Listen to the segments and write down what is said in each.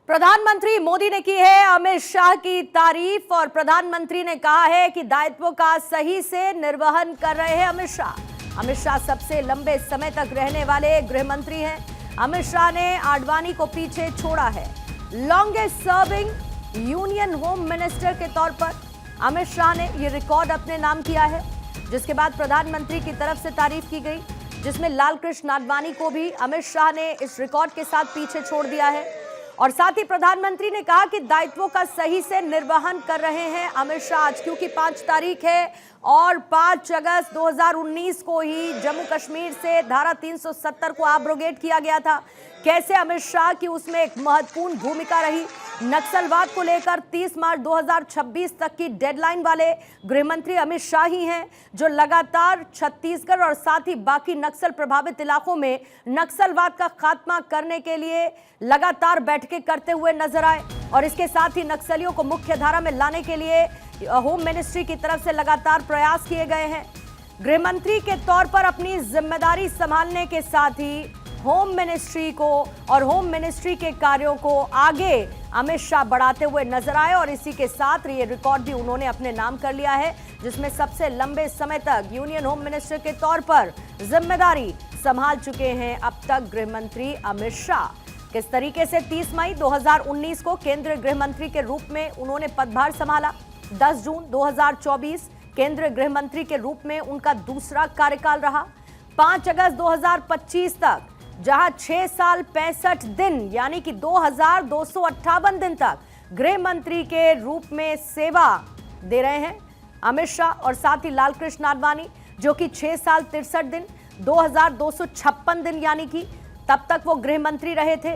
प्रधानमंत्री मोदी ने की है अमित शाह की तारीफ और प्रधानमंत्री ने कहा है कि दायित्व का सही से निर्वहन कर रहे हैं अमित शाह। अमित शाह सबसे लंबे समय तक रहने वाले गृह मंत्री हैं। अमित शाह ने आडवाणी को पीछे छोड़ा है। Longest serving union home minister के तौर पर अमित शाह ने यह रिकॉर्ड अपने नाम किया है, जिसके बाद प्रधानमंत्री की तरफ से तारीफ की गई, जिसमें लालकृष्ण आडवाणी को भी अमित शाह ने इस रिकॉर्ड के साथ पीछे छोड़ दिया है। और साथ ही प्रधानमंत्री ने कहा कि दायित्वों का सही से निर्वहन कर रहे हैं अमित शाह। आज क्योंकि 5 तारीख है और 5 अगस्त 2019 को ही जम्मू कश्मीर से धारा 370 को एब्रोगेट किया गया था। कैसे अमित शाह की उसमें एक महत्वपूर्ण भूमिका रही। नक्सलवाद को लेकर 30 मार्च 2026 तक की डेडलाइन वाले गृहमंत्री अमित शाह ही हैं, जो लगातार छत्तीसगढ़ और साथ ही बाकी नक्सल प्रभावित इलाकों में नक्सलवाद का खात्मा करने के लिए लगातार बैठकें करते हुए नजर आए। और इसके साथ ही नक्सलियों को मुख्य धारा में लाने के लिए होम मिनिस्ट्री की तरफ से लगातार प्रयास किए गए हैं। गृहमंत्री के तौर पर अपनी जिम्मेदारी संभालने के साथ ही होम मिनिस्ट्री को और होम मिनिस्ट्री के कार्यों को आगे अमित शाह बढ़ाते हुए नजर आए। और इसी के साथ ये रिकॉर्ड भी उन्होंने अपने नाम कर लिया है, जिसमें सबसे लंबे समय तक यूनियन होम मिनिस्टर के तौर पर जिम्मेदारी संभाल चुके हैं अब तक गृहमंत्री अमित शाह। किस तरीके से 30 मई 2019 को केंद्रीय गृह मंत्री के रूप में उन्होंने पदभार संभाला। 10 जून 2024 केंद्रीय गृह मंत्री के रूप में उनका दूसरा कार्यकाल रहा। 5 अगस्त 2025 तक जहां 6 साल 65 दिन यानी कि 2258 दिन तक गृह मंत्री के रूप में सेवा दे रहे हैं अमित शाह। और साथ ही लालकृष्ण आडवाणी जो कि 6 साल 63 दिन 2256 दिन यानी कि तब तक वो गृह मंत्री रहे थे।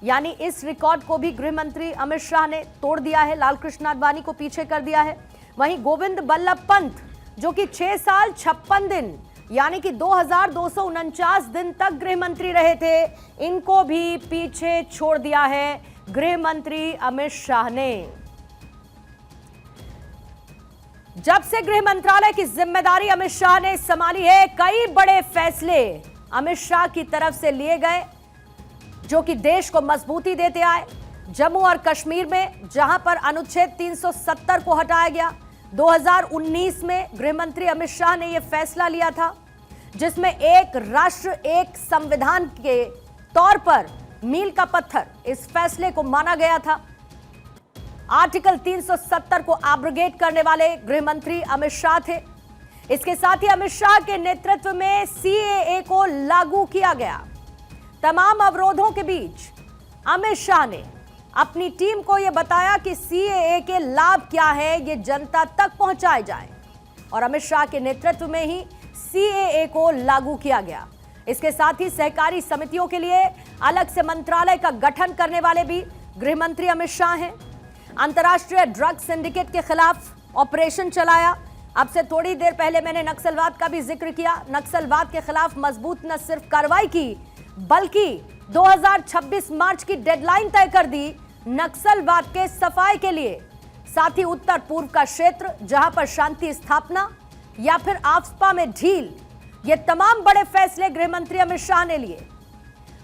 यानी इस रिकॉर्ड को भी गृह मंत्री अमित शाह ने तोड़ दिया है, लालकृष्ण आडवाणी को पीछे कर दिया है। वहीं गोविंद बल्लभ पंत जो कि 6 साल 56 दिन यानी कि 2249 दिन तक गृह मंत्री रहे थे, इनको भी पीछे छोड़ दिया है गृह मंत्री अमित शाह ने। जब से गृह मंत्रालय की जिम्मेदारी अमित शाह ने संभाली है, कई बड़े फैसले अमित शाह की तरफ से लिए गए जो कि देश को मजबूती देते आए। जम्मू और कश्मीर में जहां पर अनुच्छेद 370 को हटाया गया, 2019 में गृह मंत्री अमित शाह ने यह फैसला लिया था, जिसमें एक राष्ट्र एक संविधान के तौर पर मील का पत्थर इस फैसले को माना गया था। आर्टिकल 370 को एब्रोगेट करने वाले गृह मंत्री अमित शाह थे। इसके साथ ही अमित शाह के नेतृत्व में सीएए को लागू किया गया। तमाम अवरोधों के बीच अमित शाह ने अपनी टीम को यह बताया कि सीएए के लाभ क्या है, ये जनता तक पहुंचाए जाए। और अमित शाह के नेतृत्व में ही सीएए को लागू किया गया। इसके साथ ही सहकारी समितियों के लिए अलग से मंत्रालय का गठन करने वाले भी गृह मंत्री अमित शाह हैं। अंतर्राष्ट्रीय ड्रग सिंडिकेट के खिलाफ ऑपरेशन चलाया। अब से थोड़ी देर पहले मैंने नक्सलवाद का भी जिक्र किया। नक्सलवाद के खिलाफ मजबूत न सिर्फ कार्रवाई की, बल्कि 2026 मार्च की डेडलाइन तय कर दी नक्सलवाद के सफाई के लिए। साथ ही उत्तर पूर्व का क्षेत्र जहां पर शांति स्थापना या फिर आफ्स्पा में ढील, ये तमाम बड़े फैसले गृह मंत्री अमित शाह ने लिए।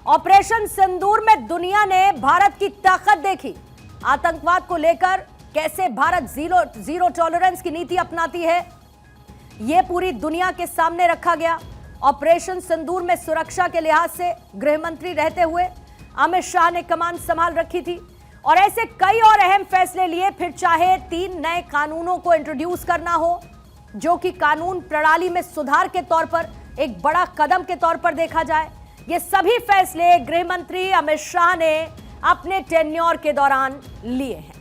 ऑपरेशन सिंदूर में दुनिया ने भारत की ताकत देखी। आतंकवाद को लेकर कैसे भारत जीरो टॉलरेंस की नीति अपनाती है, यह पूरी दुनिया के सामने रखा गया। ऑपरेशन सिंदूर में सुरक्षा के लिहाज से गृह मंत्री रहते हुए अमित शाह ने कमान संभाल रखी थी। और ऐसे कई और अहम फैसले लिए, फिर चाहे 3 नए कानूनों को इंट्रोड्यूस करना हो, जो कि कानून प्रणाली में सुधार के तौर पर एक बड़ा कदम के तौर पर देखा जाए। ये सभी फैसले गृह मंत्री अमित शाह ने अपने टेन्योर के दौरान लिए हैं।